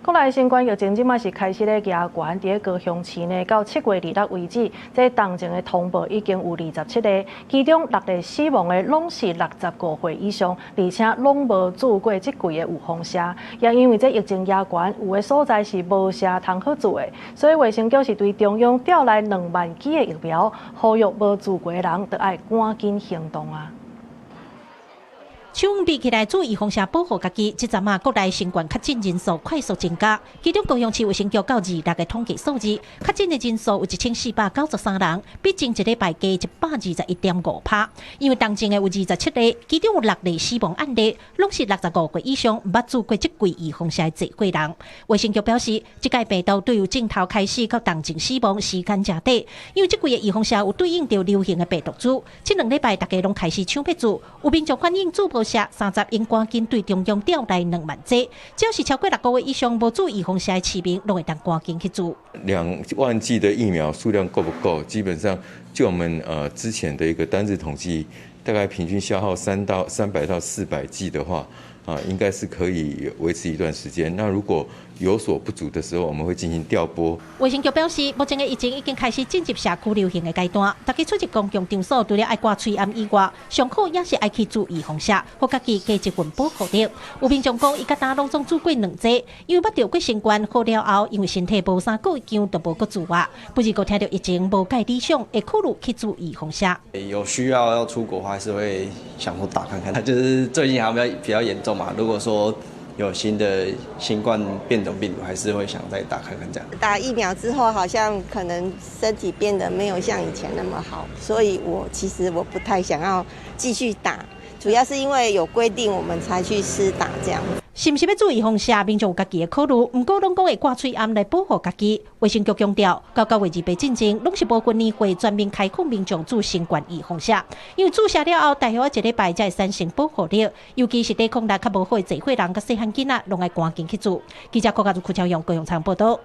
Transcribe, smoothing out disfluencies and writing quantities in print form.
國內新冠疫情即馬是開始咧壓懸，佇高雄市呢，到7月2日為止，這當前的通報已經有27個，其中6個死亡的攏是65歲以上，而且攏無住過即幾個有風險。也因為這疫情壓懸，有的所在是無啥通好住的，所以衛生局是對中央調來2萬劑的疫苗，呼籲無住過的人都愛趕緊行動啊！搶比起來注意風險保護家己，這陣啊，國內新冠確診人數快速增加。其中高雄市衛生局到26個統計數字，確診的人數有1493人，比前一禮拜加121.5%。因為當前的有27例，其中有6例死亡案例，攏是65歲以上捌住過這幾有風險的聚會人。衛生局表示，這個病毒對於從頭開始到當前死亡時間真短，因為這幾個有風險有對應到流行的病毒株。這2禮拜大家攏開始搶要住，有民眾反映住無30應趕緊對中央調來2萬劑，只要是超過6個月以上無注意風險的市民，攏會當趕緊去住。2萬劑的疫苗數量夠不夠？基本上，就我們之前的一個單日統計，大概平均消耗300到400劑的話，應該是可以維持一段時間。那如果有所不足的時候，我們會進行調撥。衛生局表示，目前的疫情已經開始進入社區流行的階段，大家出入公共場所除了愛掛嘴罨以外，上好也是愛去注意風險，給家己加一份保護力。有民眾講，伊甲大攏總住過2劑，因為捌着過新冠好了後，因為身體無啥個強，都無個住啊。不是個聽到疫情無介理想，會考慮去注意風險。有需要出國，還是會想說打看看。就是最近好像比較嚴重嘛，如果說有新的新冠變種病毒，還是會想再打看看這樣。打疫苗之後，好像可能身體變得沒有像以前那麼好，所以其實我不太想要繼續打，主要是因為有規定我們才去施打這樣。是不是要注意風險？民眾有家己的考慮，不過攏講會掛嘴罨來保護家己。衛生局強調，到9月28進前，攏是無分年會專門開放民眾注新冠預防針，因為注射了後，大約1禮拜才會產生保護力，尤其是抵抗力較無好的聚會人、甲細漢囡仔，攏愛趕緊去注。記者柯家如、邱超陽、高雄採訪報道。